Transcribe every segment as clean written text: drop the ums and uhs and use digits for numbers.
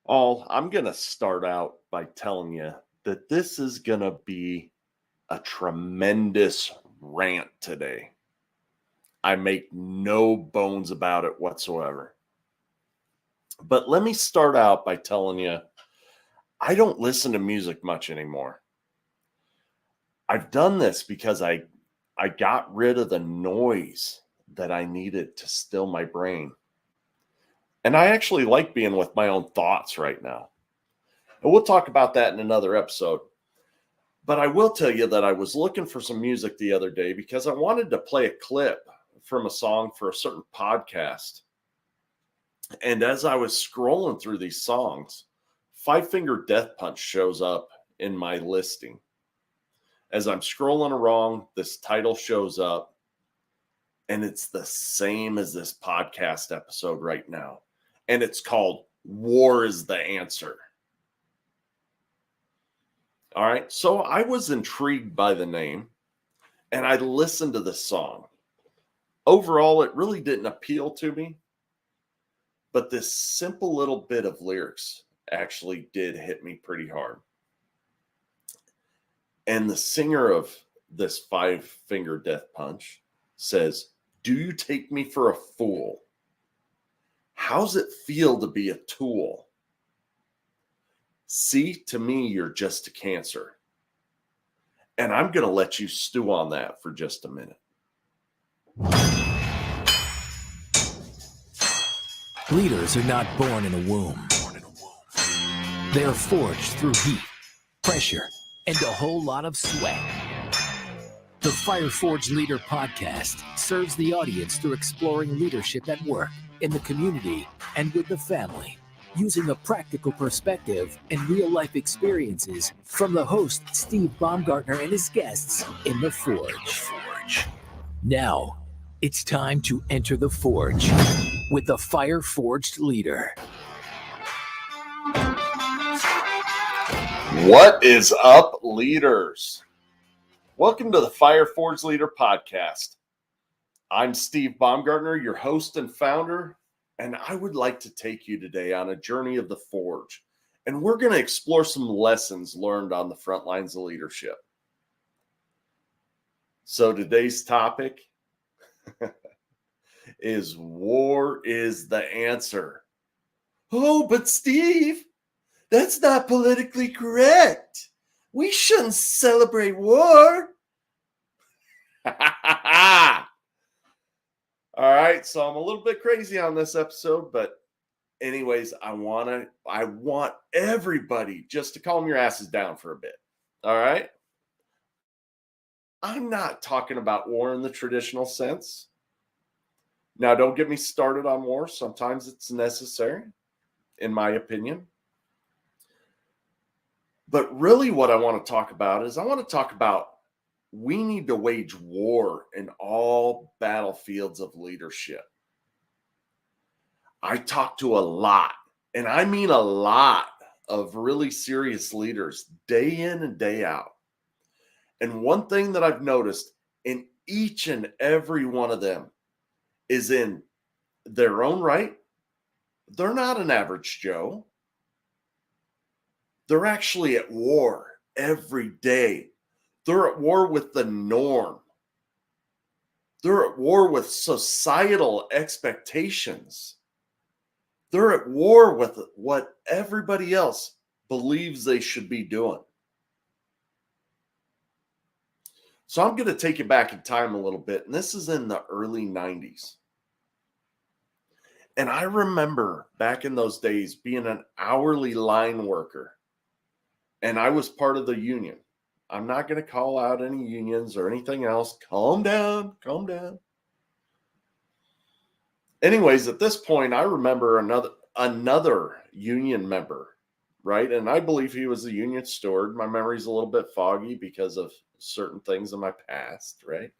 I'm going to start out by telling you that this is going to be a tremendous rant today. I make no bones about it whatsoever. But let me start out by telling you, I don't listen to music much anymore. I've done this because I got rid of the noise that I needed to still my brain. And I actually like being with my own thoughts right now. And we'll talk about that in another episode. But I will tell you that I was looking for some music the other day because I wanted to play a clip from a song for a certain podcast. And as I was scrolling through these songs, Five Finger Death Punch shows up in my listing. As I'm scrolling along, this title shows up, and it's the same as this podcast episode right now. And it's called War is the Answer. All right, so I was intrigued by the name, and I listened to this song. Overall, it really didn't appeal to me, but this simple little bit of lyrics actually did hit me pretty hard. And the singer of this Five Finger Death Punch says, "Do you take me for a fool? How's it feel to be a tool? See, to me, you're just a cancer." And I'm going to let you stew on that for just a minute. Leaders are not born in a womb. They are forged through heat, pressure, and a whole lot of sweat. The Fire Forged Leader podcast serves the audience through exploring leadership at work, in the community, and with the family, using a practical perspective and real-life experiences from the host, Steve Baumgartner, and his guests in the Forge. Now, it's time to enter the Forge with the Fire Forged Leader. What is up, leaders? Welcome to the Fire Forged Leader podcast. I'm Steve Baumgartner, your host and founder, and I would like to take you today on a journey of the Forge, and we're going to explore some lessons learned on the front lines of leadership. So today's topic is War is the Answer. Oh, but Steve, that's not politically correct. We shouldn't celebrate war. All right, so I'm a little bit crazy on this episode, but anyways, I want everybody just to calm your asses down for a bit. All right? I'm not talking about war in the traditional sense. Now, don't get me started on war. Sometimes it's necessary, in my opinion. But really what I want to talk about is we need to wage war in all battlefields of leadership. I talk to a lot, and I mean a lot, of really serious leaders day in and day out. And one thing that I've noticed in each and every one of them is in their own right, they're not an average Joe. They're actually at war every day. They're at war with the norm. They're at war with societal expectations. They're at war with what everybody else believes they should be doing. So I'm going to take you back in time a little bit, and this is in the early 90s. And I remember back in those days being an hourly line worker. And I was part of the union. I'm not going to call out any unions or anything else. Calm down. Anyways, at this point, I remember another union member, right? And I believe he was a union steward. My memory's a little bit foggy because of certain things in my past, right?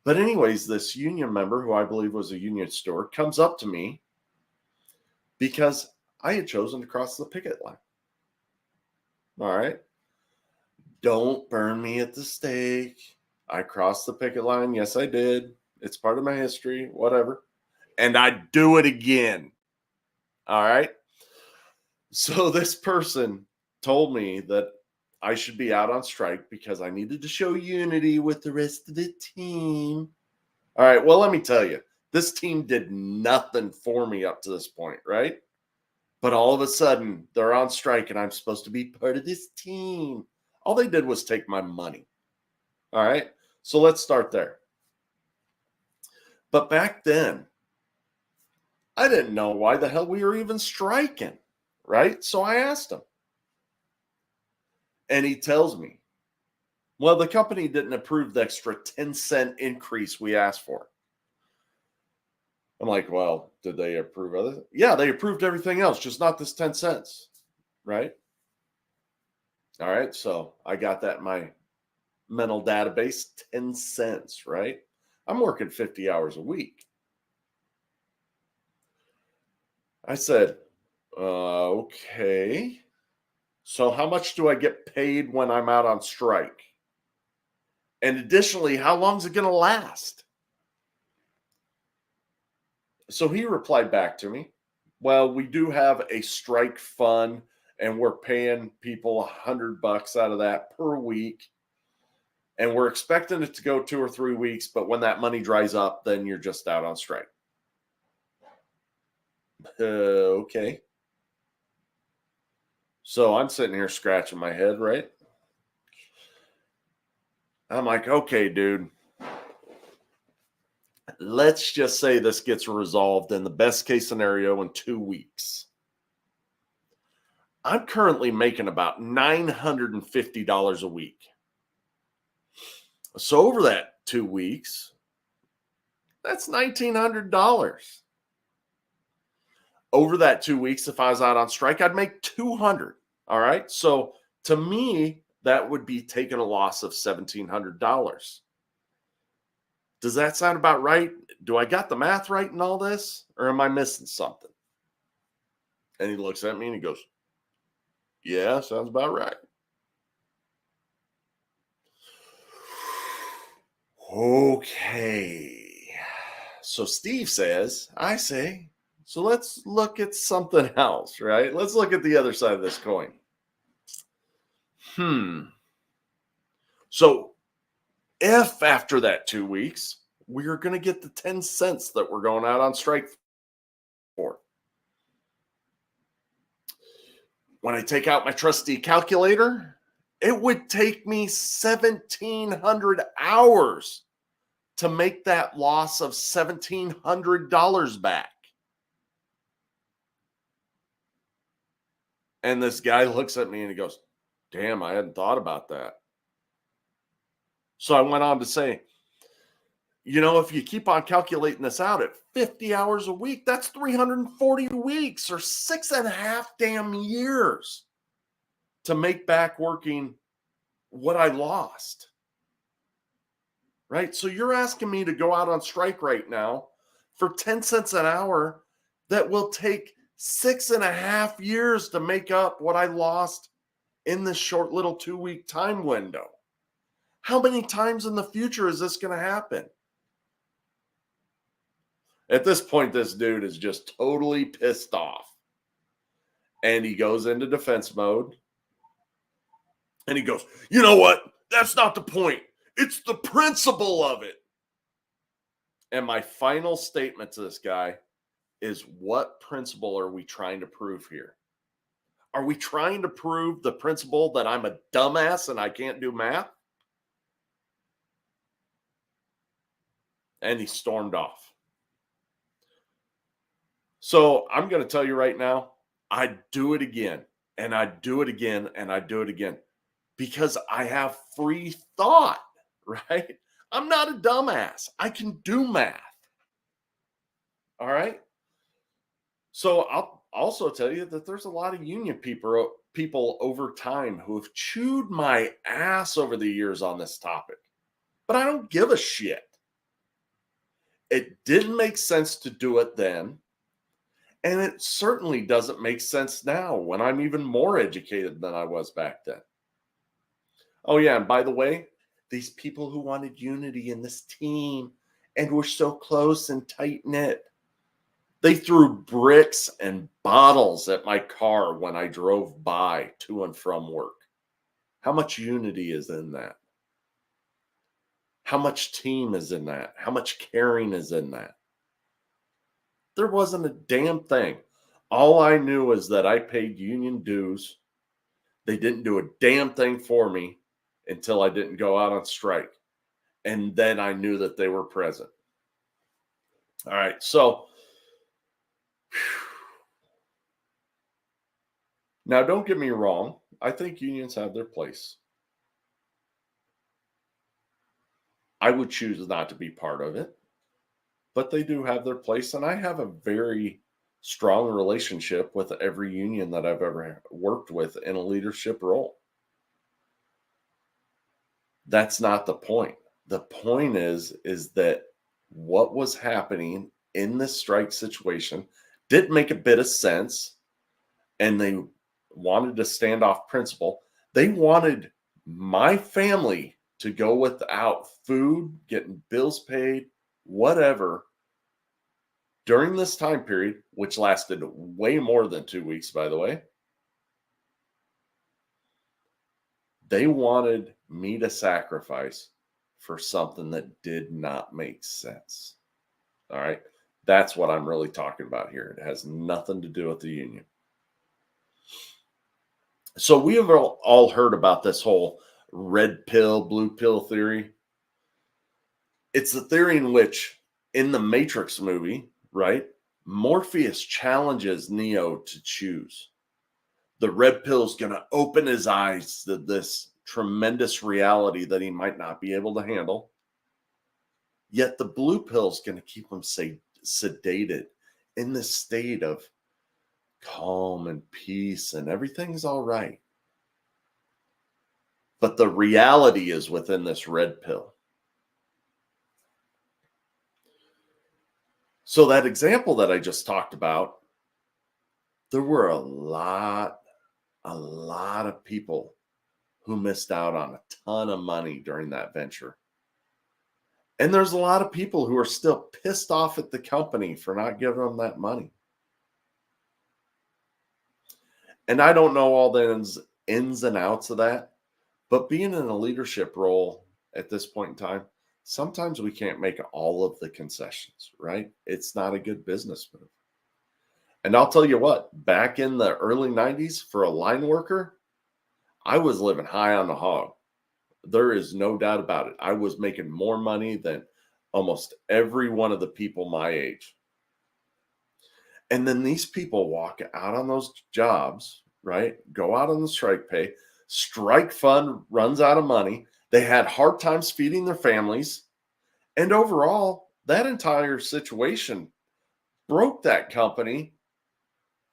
But anyways, this union member, who I believe was a union steward, comes up to me because I had chosen to cross the picket line. All right. Don't burn me at the stake. I crossed the picket line. Yes, I did. It's part of my history, whatever. And I'd do it again. All right. So this person told me that I should be out on strike because I needed to show unity with the rest of the team. All right, well, let me tell you, this team did nothing for me up to this point, right? But all of a sudden, they're on strike and I'm supposed to be part of this team. All they did was take my money. All right, so let's start there. But back then, I didn't know why the hell we were even striking, right? So I asked him. And he tells me, well, the company didn't approve the extra 10-cent increase we asked for. I'm like, well, did they approve other? Yeah, they approved everything else, just not this 10 cents, right? All right, so I got that in my mental database, 10 cents, right? I'm working 50 hours a week. I said, okay. So how much do I get paid when I'm out on strike? And additionally, how long is it going to last? So he replied back to me, well, we do have a strike fund and we're paying people $100 out of that per week. And we're expecting it to go 2 or 3 weeks, but when that money dries up, then you're just out on strike. Okay. So I'm sitting here scratching my head, right? I'm like, okay, dude, let's just say this gets resolved in the best case scenario in 2 weeks. I'm currently making about $950 a week. So over that 2 weeks, that's $1,900. Over that 2 weeks, if I was out on strike, I'd make $200. All right. So to me, that would be taking a loss of $1,700. Does that sound about right? Do I got the math right in all this, or am I missing something? And he looks at me and he goes, yeah, sounds about right. Okay. So Steve says, I say, so let's look at something else, right? Let's look at the other side of this coin. So if after that 2 weeks, we're going to get the 10 cents that we're going out on strike for. When I take out my trusty calculator, it would take me 1,700 hours to make that loss of $1,700 back. And this guy looks at me and he goes, damn, I hadn't thought about that. So I went on to say, if you keep on calculating this out at 50 hours a week, that's 340 weeks or 6.5 damn years to make back working what I lost. Right? So you're asking me to go out on strike right now for 10 cents an hour that will take 6.5 years to make up what I lost in this short little 2-week time window. How many times in the future is this going to happen? At this point, this dude is just totally pissed off. And he goes into defense mode. And he goes, you know what? That's not the point. It's the principle of it. And my final statement to this guy is, what principle are we trying to prove here? Are we trying to prove the principle that I'm a dumbass and I can't do math? And he stormed off. So I'm going to tell you right now, I'd do it again, and I'd do it again, and I'd do it again, because I have free thought, right? I'm not a dumbass. I can do math. All right. So I'll also tell you that there's a lot of union people over time who have chewed my ass over the years on this topic, but I don't give a shit. It didn't make sense to do it then. And it certainly doesn't make sense now when I'm even more educated than I was back then. Oh, yeah. And by the way, these people who wanted unity in this team and were so close and tight knit, They threw bricks and bottles at my car when I drove by to and from work. How much unity is in that? How much team is in that? How much caring is in that? There wasn't a damn thing. All I knew is that I paid union dues. They didn't do a damn thing for me until I didn't go out on strike. And then I knew that they were present. All right. So now don't get me wrong. I think unions have their place. I would choose not to be part of it, but they do have their place. And I have a very strong relationship with every union that I've ever worked with in a leadership role. That's not the point. The point is that what was happening in this strike situation didn't make a bit of sense, and they wanted to stand off principle. They wanted my family to go without food, getting bills paid, whatever, during this time period, which lasted way more than 2 weeks, by the way. They wanted me to sacrifice for something that did not make sense. All right. That's what I'm really talking about here. It has nothing to do with the union. So we have all heard about this whole red pill, blue pill theory. It's the theory in which, in the Matrix movie, right, Morpheus challenges Neo to choose. The red pill is going to open his eyes to this tremendous reality that he might not be able to handle. Yet the blue pill is going to keep him sedated in this state of calm and peace, and everything's all right. But the reality is within this red pill. So that example that I just talked about, there were a lot of people who missed out on a ton of money during that venture. And there's a lot of people who are still pissed off at the company for not giving them that money. And I don't know all the ins and outs of that, but being in a leadership role at this point in time, sometimes we can't make all of the concessions, right? It's not a good business move. And I'll tell you what, back in the early 90s, for a line worker, I was living high on the hog. There is no doubt about it. I was making more money than almost every one of the people my age. And then these people walk out on those jobs, right? Go out on the strike pay. Strike fund runs out of money. They had hard times feeding their families. And overall, that entire situation broke that company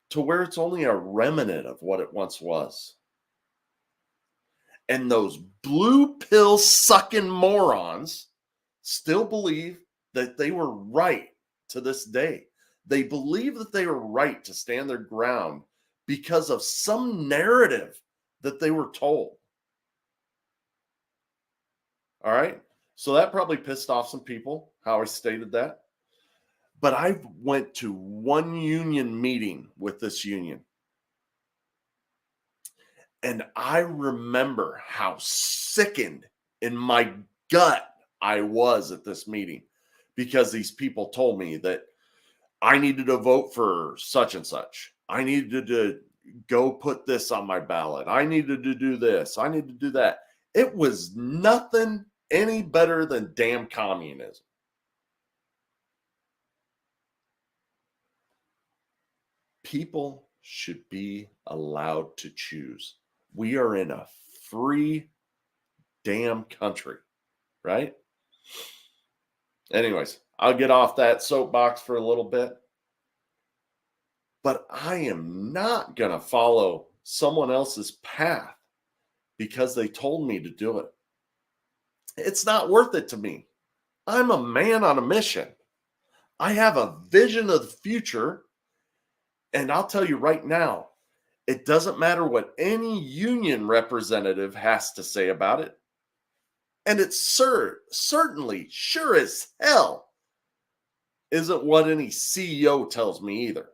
to where it's only a remnant of what it once was. And those blue pill sucking morons still believe that they were right to this day. They believe that they were right to stand their ground because of some narrative that they were told. All right. So that probably pissed off some people, how I stated that. But I went to one union meeting with this union. And I remember how sickened in my gut I was at this meeting, because these people told me that I needed to vote for such and such. I needed to go put this on my ballot. I needed to do this. I need to do that. It was nothing any better than damn communism. People should be allowed to choose. We are in a free damn country, right? Anyways, I'll get off that soapbox for a little bit. But I am not going to follow someone else's path because they told me to do it. It's not worth it to me. I'm a man on a mission. I have a vision of the future. And I'll tell you right now, it doesn't matter what any union representative has to say about it. And it's certainly, sure as hell, isn't what any CEO tells me either.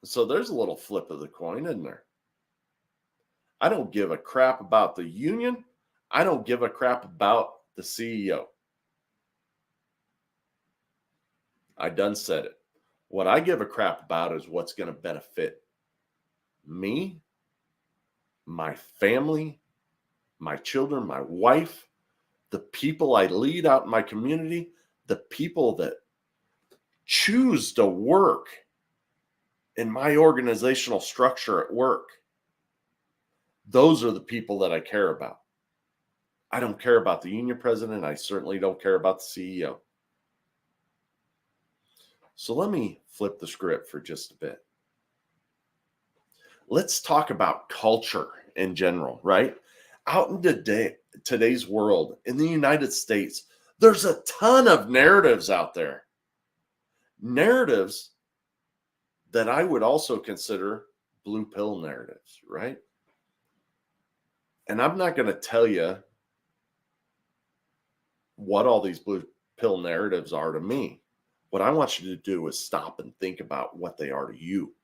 So there's a little flip of the coin, isn't there? I don't give a crap about the union. I don't give a crap about the CEO. I done said it. What I give a crap about is what's going to benefit me, my family, my children, my wife, the people I lead out in my community, the people that choose to work in my organizational structure at work. Those are the people that I care about. I don't care about the union president. I certainly don't care about the CEO. So let me flip the script for just a bit. Let's talk about culture in general, right? Out in today's world, in the United States, there's a ton of narratives out there. Narratives that I would also consider blue pill narratives, right? And I'm not going to tell you what all these blue pill narratives are to me. What I want you to do is stop and think about what they are to you.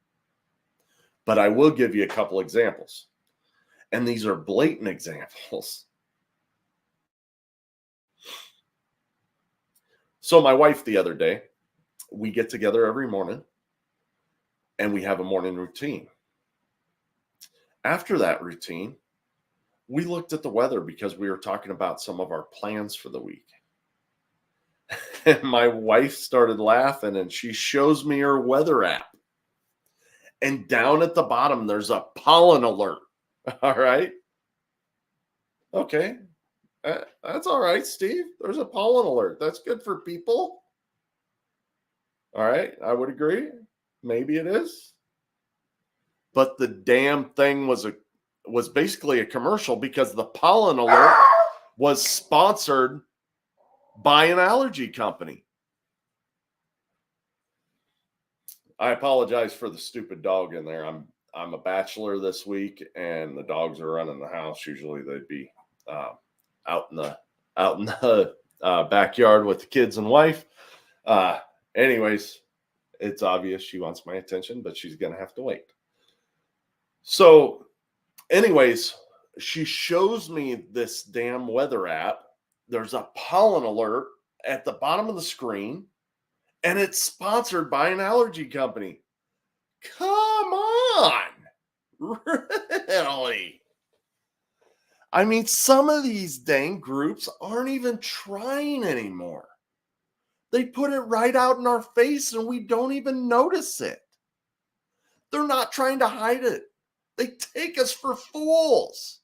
But I will give you a couple examples. And these are blatant examples. So my wife the other day, we get together every morning and we have a morning routine. After that routine, we looked at the weather because we were talking about some of our plans for the week. And my wife started laughing and she shows me her weather app. And down at the bottom, there's a pollen alert. All right. Okay. That's all right, Steve. There's a pollen alert. That's good for people. All right. I would agree. Maybe it is. But the damn thing was basically a commercial because the pollen alert was sponsored by an allergy company. I apologize for the stupid dog in there. I'm a bachelor this week, and the dogs are running the house. Usually, they'd be out in the backyard with the kids and wife. Anyways, it's obvious she wants my attention, but she's gonna have to wait. So, anyways, she shows me this damn weather app. There's a pollen alert at the bottom of the screen. And it's sponsored by an allergy company. Come on. Really? I mean, some of these dang groups aren't even trying anymore. They put it right out in our face and we don't even notice it. They're not trying to hide it. They take us for fools.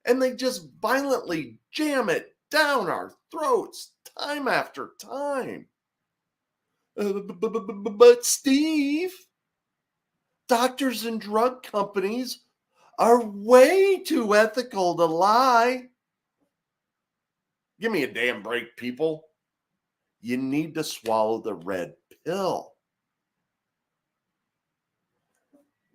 And they just violently jam it down our throats time after time. But Steve, doctors and drug companies are way too ethical to lie. Give me a damn break, people. You need to swallow the red pill.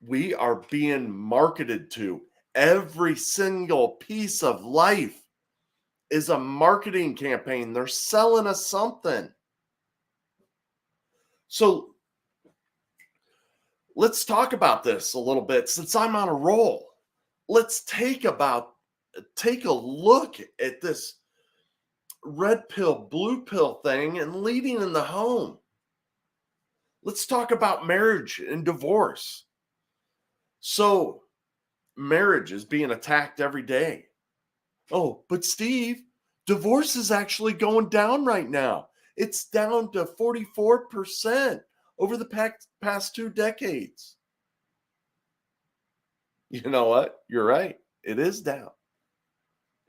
We are being marketed to. Every single piece of life is a marketing campaign. They're selling us something. So let's talk about this a little bit since I'm on a roll. Let's take a look at this red pill, blue pill thing and leading in the home. Let's talk about marriage and divorce. So marriage is being attacked every day. Oh, but Steve, divorce is actually going down right now. It's down to 44% over the past 2 decades. You know what? You're right. It is down.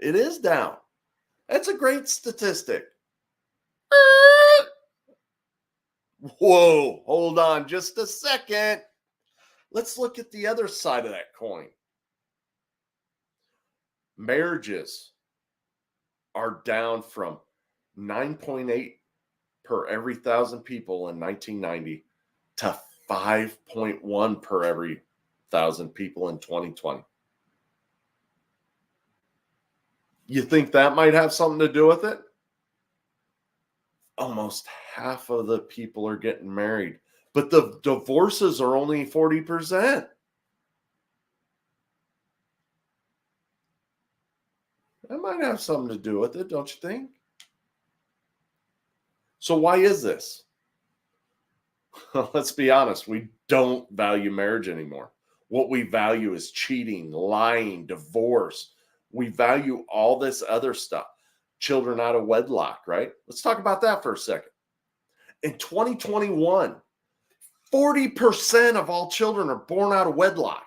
It is down. That's a great statistic. Whoa, hold on just a second. Let's look at the other side of that coin. Marriages are down from 9.8 per every 1,000 people in 1990 to 5.1 per every 1,000 people in 2020. You think that might have something to do with it? almost half of the people are getting married, but the divorces are only 40%. That might have something to do with it, don't you think? So why is this? Let's be honest, we don't value marriage anymore. What we value is cheating, lying, divorce. We value all this other stuff. Children out of wedlock, right? Let's talk about that for a second. In 2021, 40% of all children are born out of wedlock.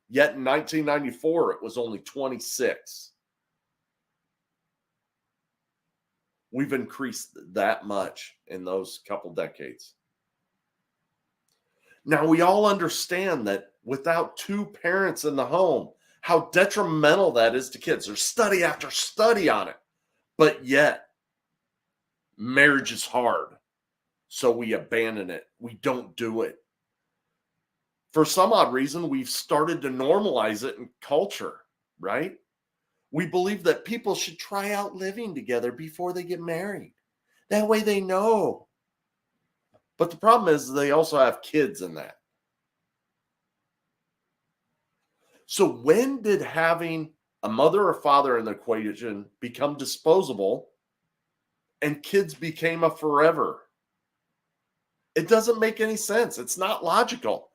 Yet in 1994, it was only 26. We've increased that much in those couple decades. Now, we all understand that without two parents in the home, how detrimental that is to kids. There's study after study on it. But yet, marriage is hard. So we abandon it. We don't do it. For some odd reason, we've started to normalize it in culture, right? We believe that people should try out living together before they get married. That way they know. But the problem is they also have kids in that. So when did having a mother or father in the equation become disposable and kids became a forever? It doesn't make any sense. It's not logical,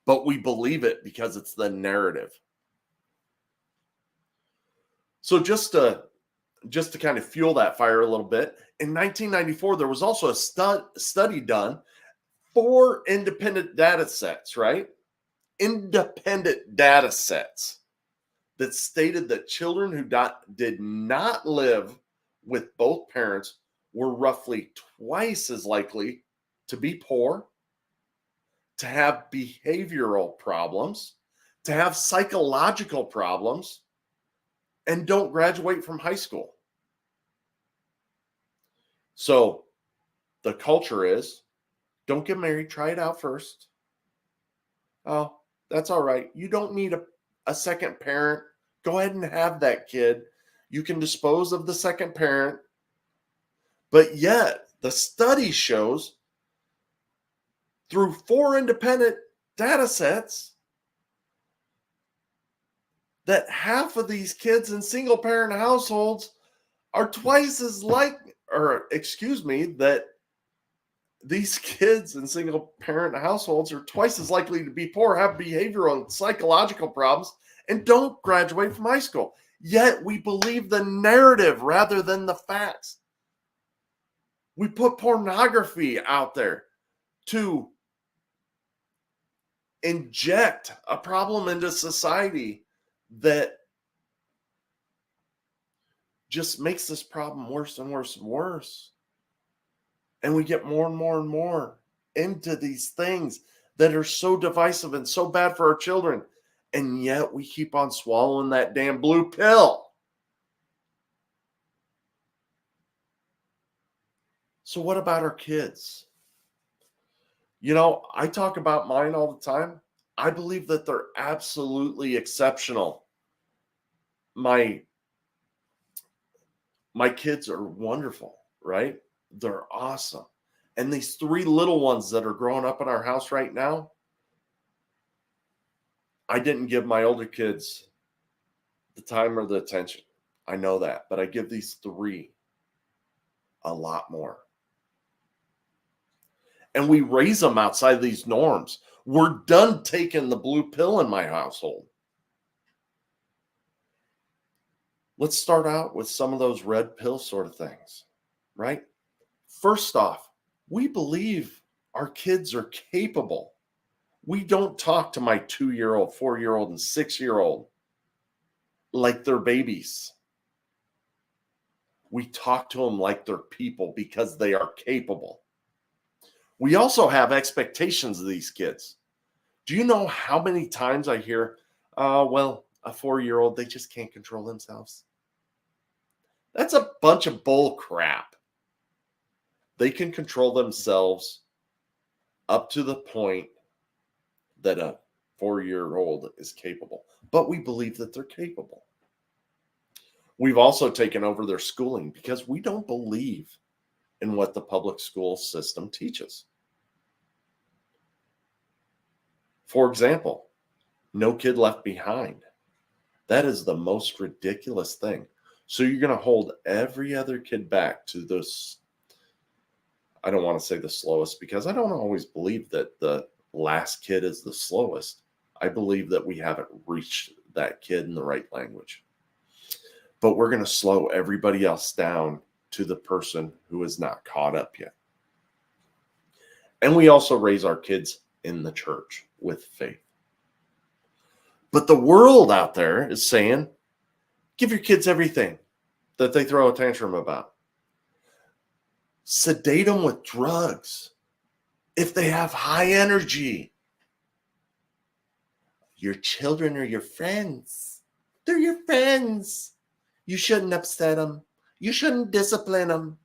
but we believe it because it's the narrative. So just to kind of fuel that fire a little bit, in 1994, there was also a study done, 4 independent data sets, right? Independent data sets that stated that children who did not live with both parents were roughly twice as likely to be poor, to have behavioral problems, to have psychological problems, and don't graduate from high school. So the culture is, don't get married, try it out first. Oh, that's all right. You don't need a second parent. Go ahead and have that kid. You can dispose of the second parent. But yet, the study shows through 4 independent data sets that half of these kids in single parent households are twice as that these kids in single parent households are twice as likely to be poor, have behavioral and psychological problems, and don't graduate from high school. Yet we believe the narrative rather than the facts. We put pornography out there to inject a problem into society that just makes this problem worse and worse and worse. And we get more and more and more into these things that are so divisive and so bad for our children. And yet we keep on swallowing that damn blue pill. So what about our kids? You know, I talk about mine all the time. I believe that they're absolutely exceptional. My kids are wonderful, right? They're awesome. And these 3 little ones that are growing up in our house right now, I didn't give my older kids the time or the attention. I know that, but I give these 3 a lot more. And we raise them outside these norms. We're done taking the blue pill in my household. Let's start out with some of those red pill sort of things, right? First off, we believe our kids are capable. We don't talk to my 2-year-old, 4-year-old, and 6-year-old like they're babies. We talk to them like they're people because they are capable. We also have expectations of these kids. Do you know how many times I hear, well, a 4-year-old, they just can't control themselves? That's a bunch of bull crap. They can control themselves up to the point that a 4-year-old is capable. But we believe that they're capable. We've also taken over their schooling because we don't believe in what the public school system teaches. For example, no kid left behind. That is the most ridiculous thing. So you're going to hold every other kid back to this. I don't want to say the slowest, because I don't always believe that the last kid is the slowest. I believe that we haven't reached that kid in the right language. But we're going to slow everybody else down to the person who is not caught up yet. And we also raise our kids in the church with faith. But the world out there is saying, give your kids everything that they throw a tantrum about. Sedate them with drugs if they have high energy. Your children are your friends. They're your friends. You shouldn't upset them. You shouldn't discipline them.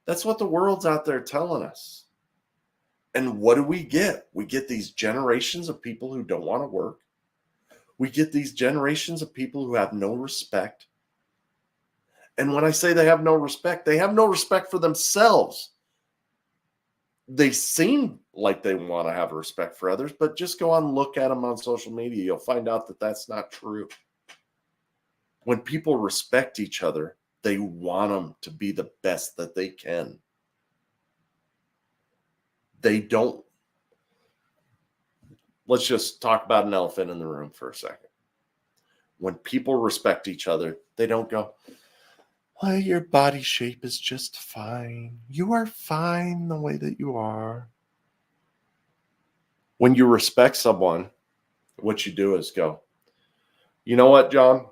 That's what the world's out there telling us. And what do we get? We get these generations of people who don't want to work. We get these generations of people who have no respect. And when I say they have no respect for themselves. They seem like they want to have respect for others, but just go on and look at them on social media. You'll find out that that's not true. When people respect each other, they want them to be the best that they can. They don't. Let's just talk about an elephant in the room for a second. When people respect each other, they don't go, well, your body shape is just fine. You are fine the way that you are. When you respect someone, what you do is go, you know what, John?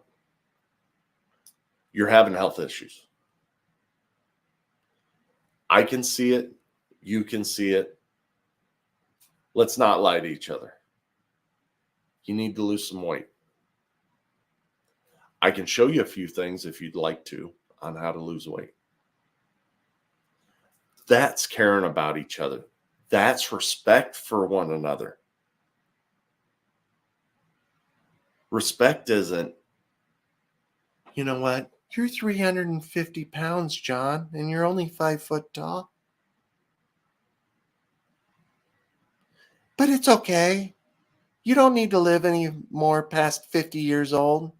You're having health issues. I can see it. You can see it. Let's not lie to each other. You need to lose some weight. I can show you a few things if you'd like to on how to lose weight. That's caring about each other. That's respect for one another. Respect isn't, you know what? You're 350 pounds, John, and you're only 5 foot tall. But it's okay. You don't need to live any more past 50 years old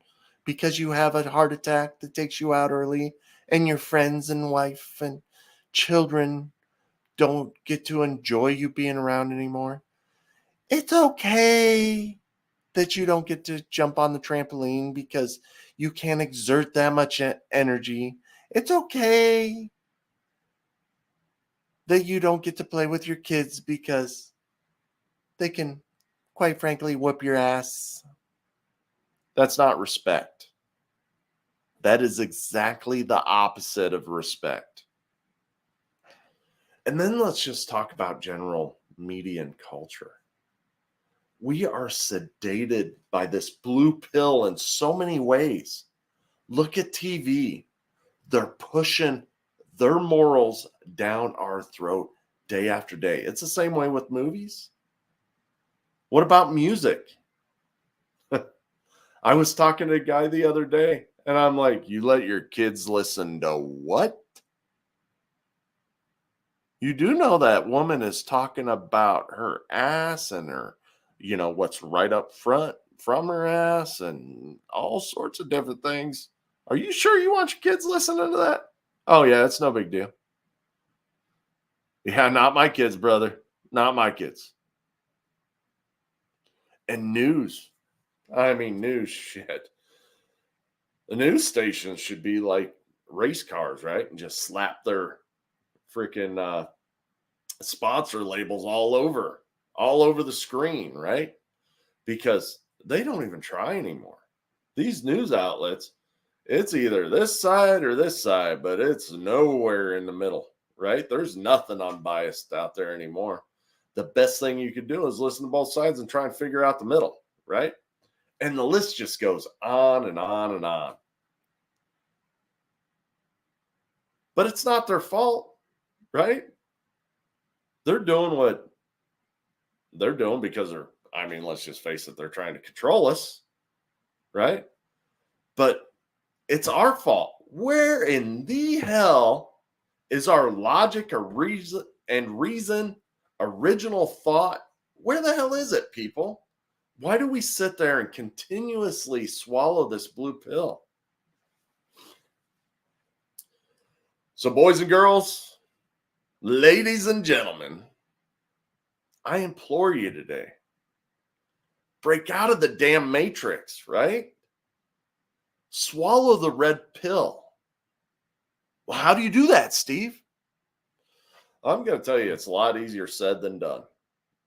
because you have a heart attack that takes you out early and your friends and wife and children don't get to enjoy you being around anymore. It's okay that you don't get to jump on the trampoline because you can't exert that much energy. It's okay that you don't get to play with your kids because they can, quite frankly, whoop your ass. That's not respect. That is exactly the opposite of respect. And then let's just talk about general media and culture. We are sedated by this blue pill in so many ways. Look at TV. They're pushing their morals down our throat day after day. It's the same way with movies. What about music? I was talking to a guy the other day, and I'm like, you let your kids listen to what? You do know that woman is talking about her ass and her, what's right up front from her ass and all sorts of different things. Are you sure you want your kids listening to that? Oh, yeah, it's no big deal. Yeah, not my kids, brother. Not my kids. And news. News, shit. The news stations should be like race cars, right? And just slap their freaking sponsor labels all over the screen, right? Because they don't even try anymore. These news outlets, it's either this side or this side, but it's nowhere in the middle, right? There's nothing unbiased out there anymore. The best thing you could do is listen to both sides and try and figure out the middle, right? And the list just goes on and on and on. But it's not their fault, right? They're doing what they're doing because let's just face it, they're trying to control us, right? But it's our fault Where in the hell is our logic or reason, original thought? Where the hell is it, people? Why do we sit there and continuously swallow this blue pill? So, boys and girls, ladies and gentlemen, I implore you today, break out of the damn matrix, right? Swallow the red pill. Well, how do you do that, Steve? I'm going to tell you, it's a lot easier said than done,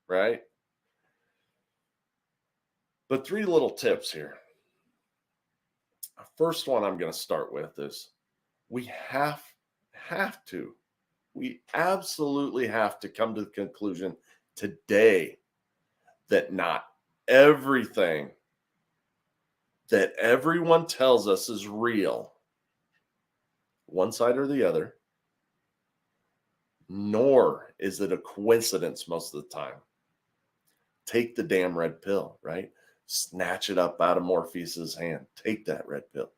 right? But 3 little tips here. First one I'm going to start with is we have to, we absolutely have to come to the conclusion today that not everything that everyone tells us is real, one side or the other, nor is it a coincidence most of the time. Take the damn red pill, right? Snatch it up out of Morpheus's hand. Take that red pill.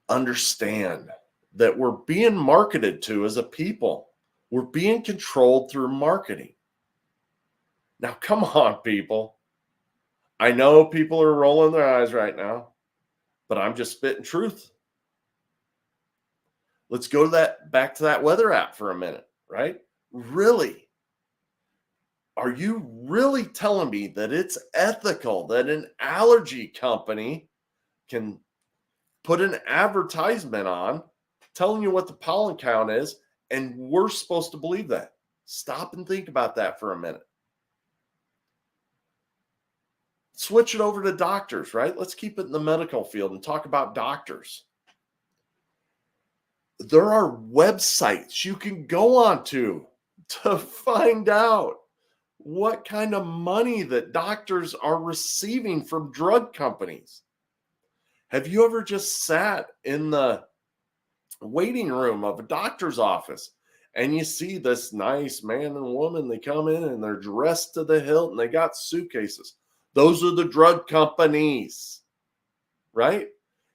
Understand that we're being marketed to as a people. We're being controlled through marketing. Now, come on, people. I know people are rolling their eyes right now, but I'm just spitting truth. Let's go to back to that weather app for a minute, right? Really? Are you really telling me that it's ethical that an allergy company can put an advertisement on telling you what the pollen count is, and we're supposed to believe that? Stop and think about that for a minute. Switch it over to doctors, right? Let's keep it in the medical field and talk about doctors. There are websites you can go on to find out what kind of money that doctors are receiving from drug companies. Have you ever just sat in the waiting room of a doctor's office and you see this nice man and woman, they come in and they're dressed to the hilt and they got suitcases? Those are the drug companies, right?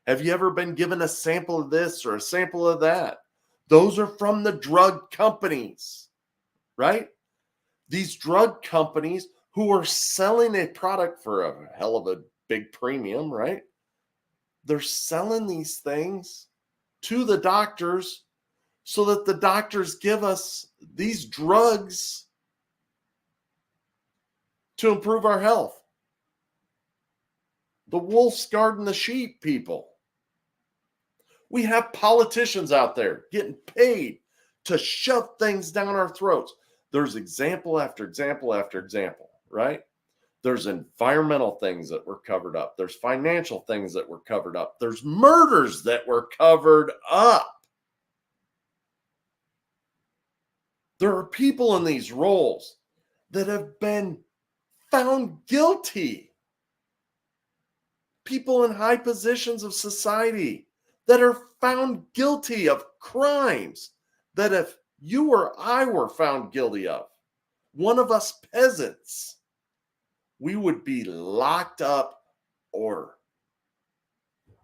Have you ever been given a sample of this or a sample of that? Those are from the drug companies, right? These drug companies who are selling a product for a hell of a big premium, right? They're selling these things to the doctors so that the doctors give us these drugs to improve our health. The wolf's guarding the sheep, people. We have politicians out there getting paid to shove things down our throats. There's example after example after example, right? There's environmental things that were covered up. There's financial things that were covered up. There's murders that were covered up. There are people in these roles that have been found guilty. People in high positions of society that are found guilty of crimes that if you or I were found guilty of, one of us peasants, we would be locked up or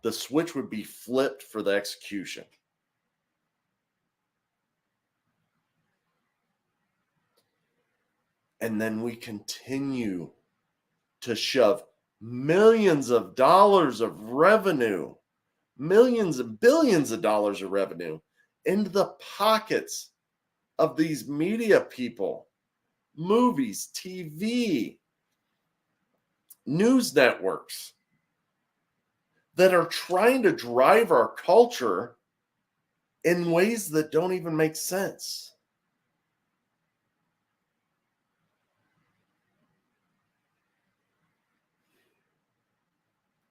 the switch would be flipped for the execution. And then we continue to shove millions of dollars of revenue, millions and billions of dollars of revenue into the pockets of these media people, movies, TV, news networks that are trying to drive our culture in ways that don't even make sense.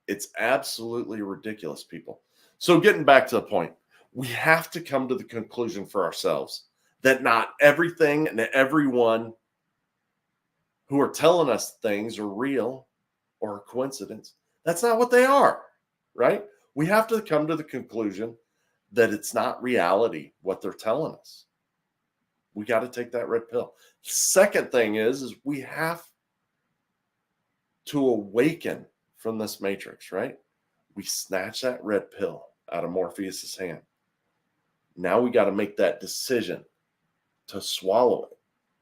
It's absolutely ridiculous, people. So getting back to the point, we have to come to the conclusion for ourselves that not everything and everyone who are telling us things are real or a coincidence. That's not what they are, right? We have to come to the conclusion that it's not reality what they're telling us. We got to take that red pill. Second thing is we have to awaken from this matrix, right? We snatch that red pill out of Morpheus's hand. Now we got to make that decision to swallow it,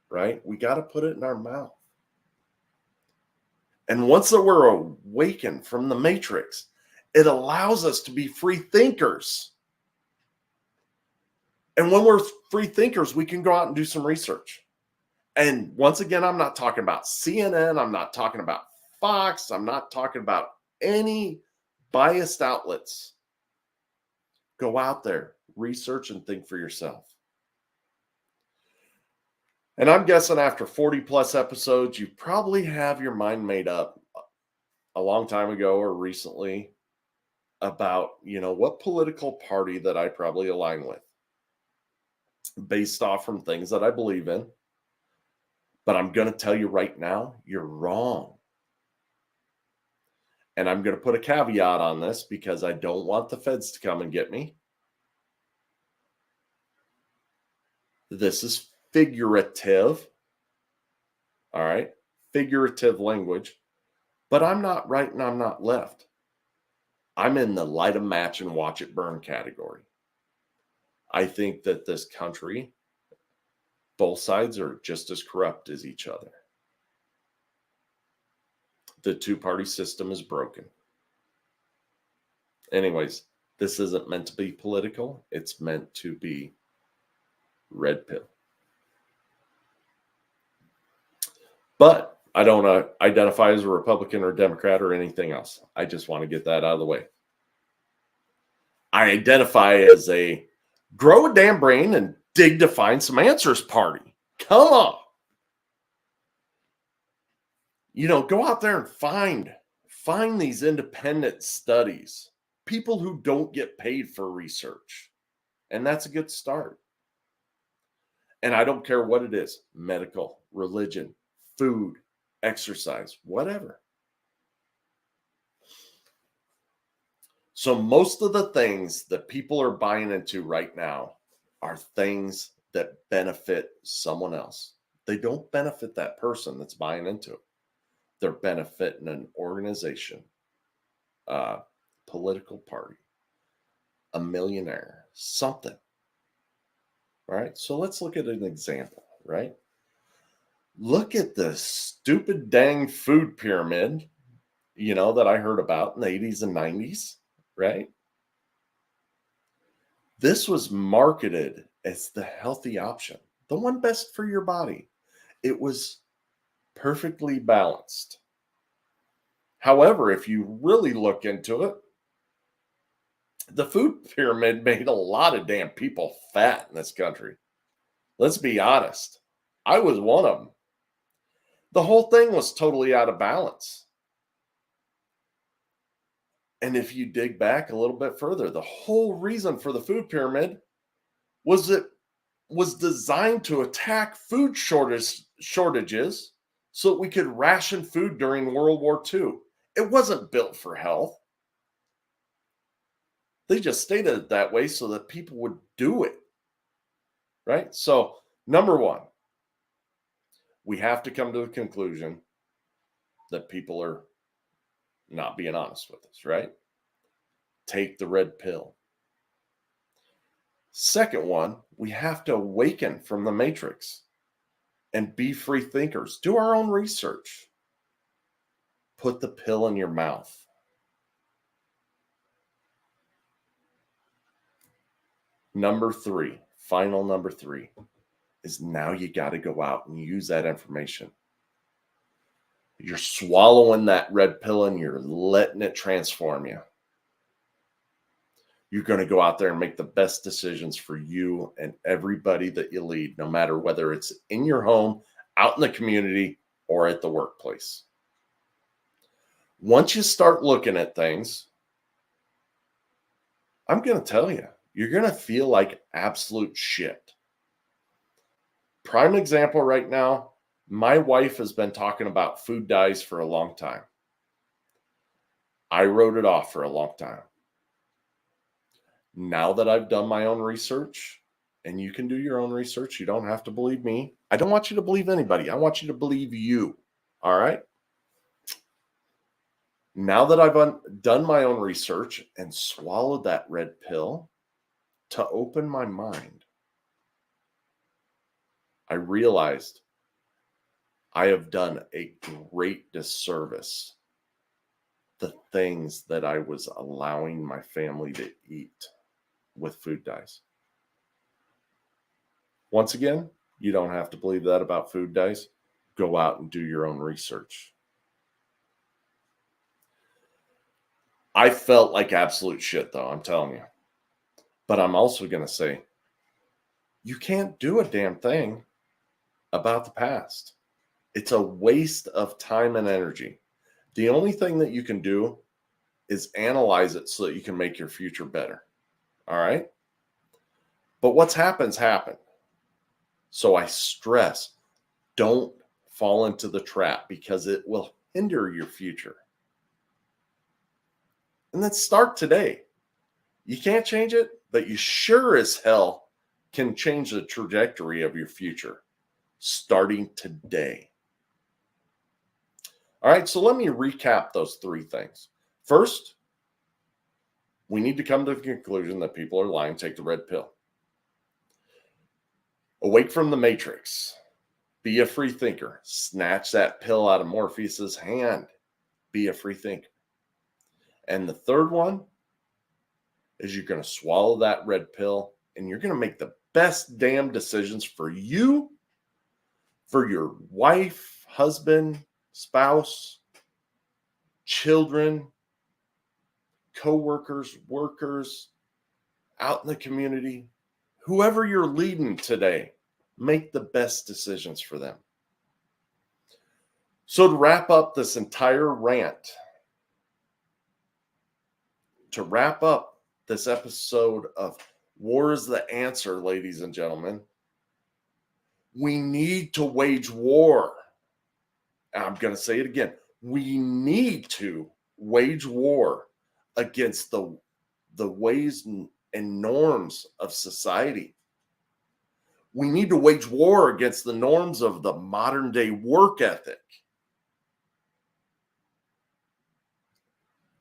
right? We got to put it in our mouth. And once that we're awakened from the matrix, it allows us to be free thinkers. And when we're free thinkers, we can go out and do some research. And once again, I'm not talking about CNN. I'm not talking about Fox. I'm not talking about any biased outlets. Go out there, research, and think for yourself. And I'm guessing after 40 plus episodes, you probably have your mind made up a long time ago or recently about, what political party that I probably align with based off from things that I believe in. But I'm going to tell you right now, you're wrong. And I'm going to put a caveat on this because I don't want the feds to come and get me. This is figurative. All right. Figurative language. But I'm not right and I'm not left. I'm in the light a match and watch it burn category. I think that this country, both sides are just as corrupt as each other. The two-party system is broken. Anyways, this isn't meant to be political. It's meant to be red pill. But I don't identify as a Republican or Democrat or anything else. I just want to get that out of the way. I identify as a grow a damn brain and dig to find some answers party. Come on. Go out there and find these independent studies, people who don't get paid for research. And that's a good start. And I don't care what it is, medical, religion, food, exercise, whatever. So most of the things that people are buying into right now are things that benefit someone else. They don't benefit that person that's buying into it. They're benefiting an organization, a political party, a millionaire, something. All right. So let's look at an example, right? Look at the stupid dang food pyramid, that I heard about in the 80s and 90s, right? This was marketed as the healthy option, the one best for your body. It was perfectly balanced. However, if you really look into it, the food pyramid made a lot of damn people fat in this country. Let's be honest. I was one of them. The whole thing was totally out of balance. And if you dig back a little bit further, the whole reason for the food pyramid was it was designed to attack food shortages so that we could ration food during World War II. It wasn't built for health. They just stated it that way so that people would do it, right? So, number one, we have to come to the conclusion that people are not being honest with us, right? Take the red pill. Second one, we have to awaken from the matrix and be free thinkers. Do our own research. Put the pill in your mouth. Number three, final number three, is now you got to go out and use that information. You're swallowing that red pill and you're letting it transform you. You're going to go out there and make the best decisions for you and everybody that you lead, no matter whether it's in your home, out in the community, or at the workplace. Once you start looking at things, I'm going to tell you, you're going to feel like absolute shit. Prime example right now, my wife has been talking about food dyes for a long time. I wrote it off for a long time. Now that I've done my own research, and you can do your own research, you don't have to believe me. I don't want you to believe anybody. I want you to believe you. All right? Now that I've done my own research and swallowed that red pill to open my mind, I realized I have done a great disservice the things that I was allowing my family to eat with food dyes. Once again, you don't have to believe that about food dyes. Go out and do your own research. I felt like absolute shit, though, I'm telling you. But I'm also going to say, you can't do a damn thing about the past. It's a waste of time and energy. The only thing that you can do is analyze it so that you can make your future better. All right? But what's happened. So I stress, don't fall into the trap because it will hinder your future. And then start today. You can't change it, but you sure as hell can change the trajectory of your future starting today. All right, so let me recap those three things. First, we need to come to the conclusion that people are lying. Take the red pill. Awake from the matrix. Be a free thinker. Snatch that pill out of Morpheus's hand. Be a free thinker. And the third one is you're going to swallow that red pill and you're going to make the best damn decisions for you, for your wife, husband, spouse, children, co-workers, workers, out in the community, whoever you're leading today, make the best decisions for them. So to wrap up this entire rant, to wrap up this episode of War is the Answer, ladies and gentlemen, we need to wage war. I'm going to say it again. We need to wage war against the ways and norms of society. We need to wage war against the norms of the modern day work ethic.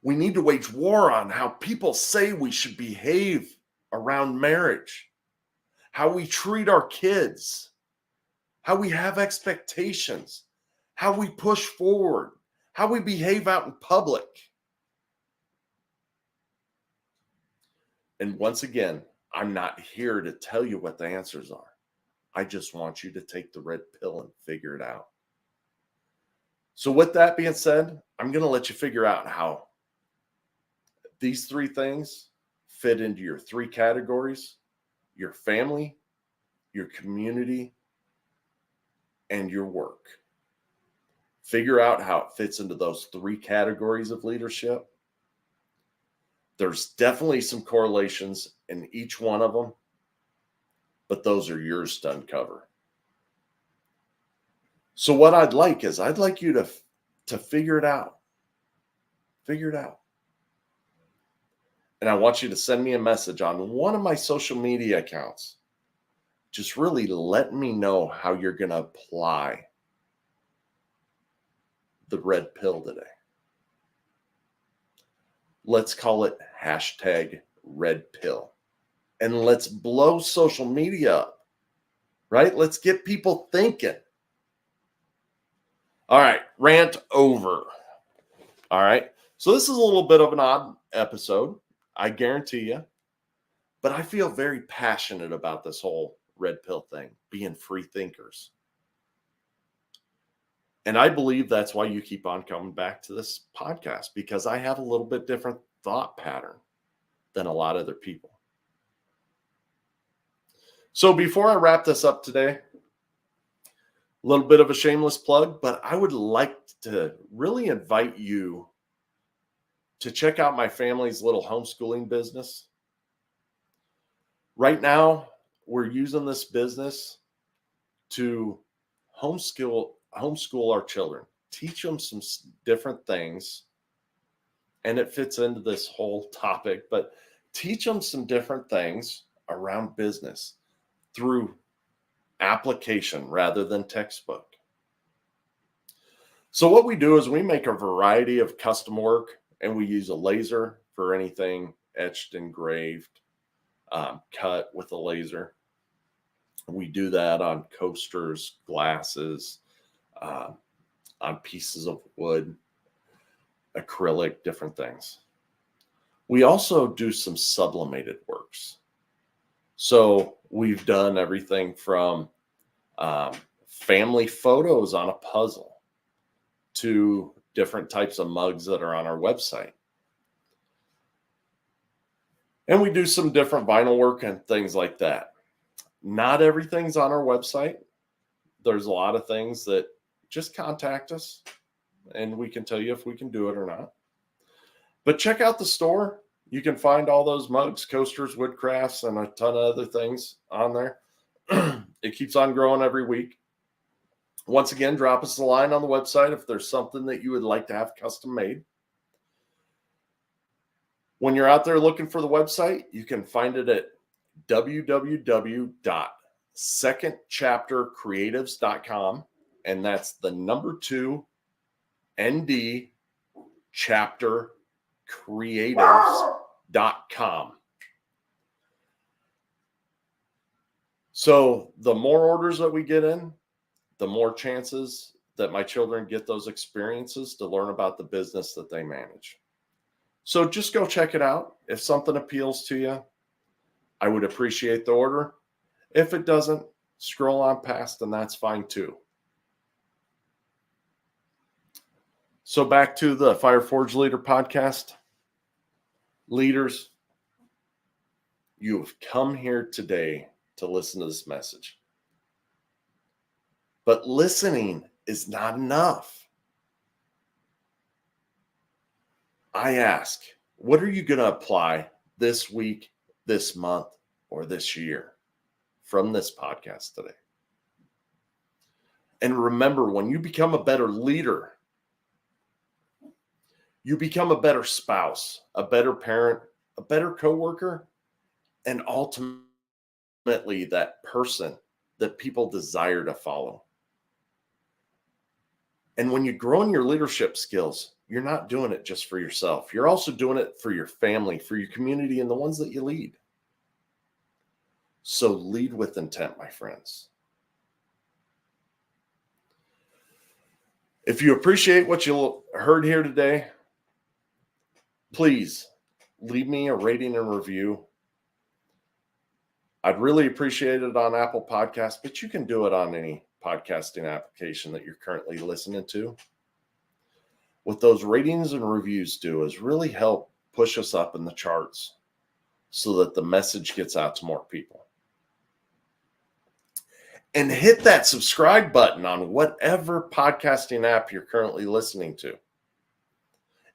We need to wage war on how people say we should behave around marriage, how we treat our kids, how we have expectations, how we push forward, how we behave out in public. And once again, I'm not here to tell you what the answers are. I just want you to take the red pill and figure it out. So with that being said, I'm going to let you figure out how these three things fit into your three categories: your family, your community, and your work. Figure out how it fits into those three categories of leadership. There's definitely some correlations in each one of them, but those are yours to uncover. So what I'd like you to figure it out. Figure it out. And I want you to send me a message on one of my social media accounts. Just really let me know how you're going to apply the red pill today. Let's call it #RedPill. And let's blow social media up, right? Let's get people thinking. All right, rant over. All right, so this is a little bit of an odd episode, I guarantee you. But I feel very passionate about this whole red pill thing, being free thinkers. And I believe that's why you keep on coming back to this podcast, because I have a little bit different thought pattern than a lot of other people. So before I wrap this up today, a little bit of a shameless plug, but I would like to really invite you to check out my family's little homeschooling business. Right now, we're using this business to homeschool our children, teach them some different things. And it fits into this whole topic, but teach them some different things around business through application rather than textbook. So what we do is we make a variety of custom work, and we use a laser for anything etched, engraved, cut with a laser. We do that on coasters, glasses, on pieces of wood, acrylic, different things. We also do some sublimated works. So we've done everything from family photos on a puzzle to different types of mugs that are on our website. And we do some different vinyl work and things like that. Not everything's on our website. There's a lot of things that just contact us and we can tell you if we can do it or not. But check out the store. You can find all those mugs, coasters, wood crafts, and a ton of other things on there. It keeps on growing every week. Once again, drop us a line on the website if there's something that you would like to have custom made. When you're out there looking for the website, you can find it at www.secondchaptercreatives.com, and that's the number 2 ND chapter creatives.com. So the more orders that we get in, the more chances that my children get those experiences to learn about the business that they manage. So just go check it out. If something appeals to you, I would appreciate the order. If it doesn't, scroll on past and that's fine too. So back to the Fire Forge Leader podcast. Leaders, you've come here today to listen to this message. But listening is not enough. I ask, what are you going to apply this week, this month, or this year from this podcast today? And remember, when you become a better leader, you become a better spouse, a better parent, a better coworker, and ultimately that person that people desire to follow. And when you grow in your leadership skills, you're not doing it just for yourself. You're also doing it for your family, for your community, and the ones that you lead. So lead with intent, my friends. If you appreciate what you heard here today, please leave me a rating and review. I'd really appreciate it on Apple Podcasts, but you can do it on any podcasting application that you're currently listening to. What those ratings and reviews do is really help push us up in the charts so that the message gets out to more people. And hit that subscribe button on whatever podcasting app you're currently listening to.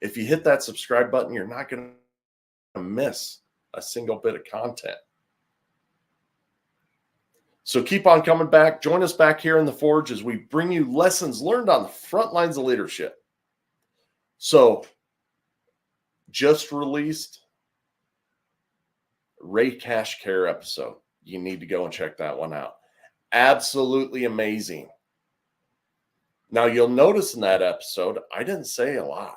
If you hit that subscribe button, you're not going to miss a single bit of content. So keep on coming back. Join us back here in the Forge as we bring you lessons learned on the front lines of leadership. So just released Ray Cash Care episode. You need to go and check that one out. Absolutely amazing. Now you'll notice in that episode, I didn't say a lot.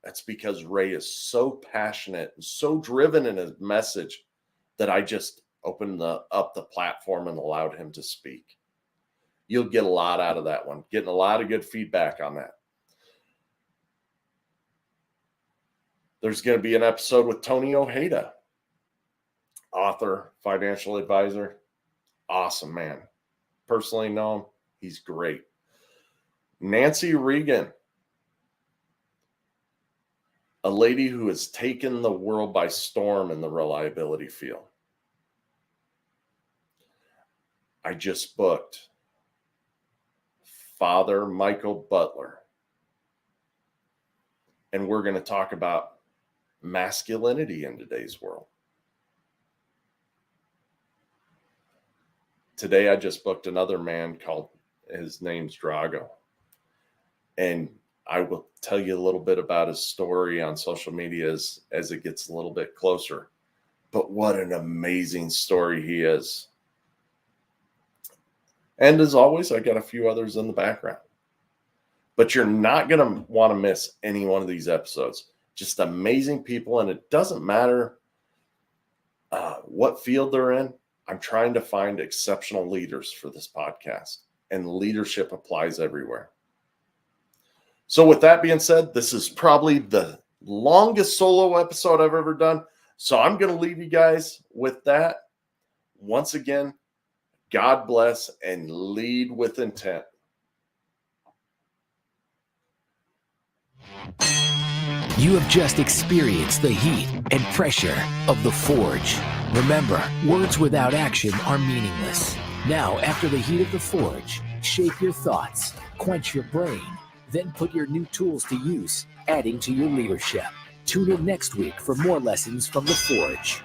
That's because Ray is so passionate and so driven in his message that I just opened up the platform and allowed him to speak. You'll get a lot out of that one. Getting a lot of good feedback on that. There's going to be an episode with Tony Ojeda, author, financial advisor. Awesome man. Personally know him. He's great. Nancy Regan, a lady who has taken the world by storm in the reliability field. I just booked Father Michael Butler. And we're going to talk about masculinity in today's world. Today, I just booked another man his name's Drago. And I will tell you a little bit about his story on social media as it gets a little bit closer. But what an amazing story he is. And as always, I got a few others in the background. But you're not going to want to miss any one of these episodes. Just amazing people, and it doesn't matter what field they're in. I'm trying to find exceptional leaders for this podcast, and leadership applies everywhere. So with that being said, this is probably the longest solo episode I've ever done. So I'm going to leave you guys with that. Once again, God bless and lead with intent. You have just experienced the heat and pressure of the forge. Remember, words without action are meaningless. Now, after the heat of the forge, shape your thoughts, quench your brain, then put your new tools to use, adding to your leadership. Tune in next week for more lessons from the forge.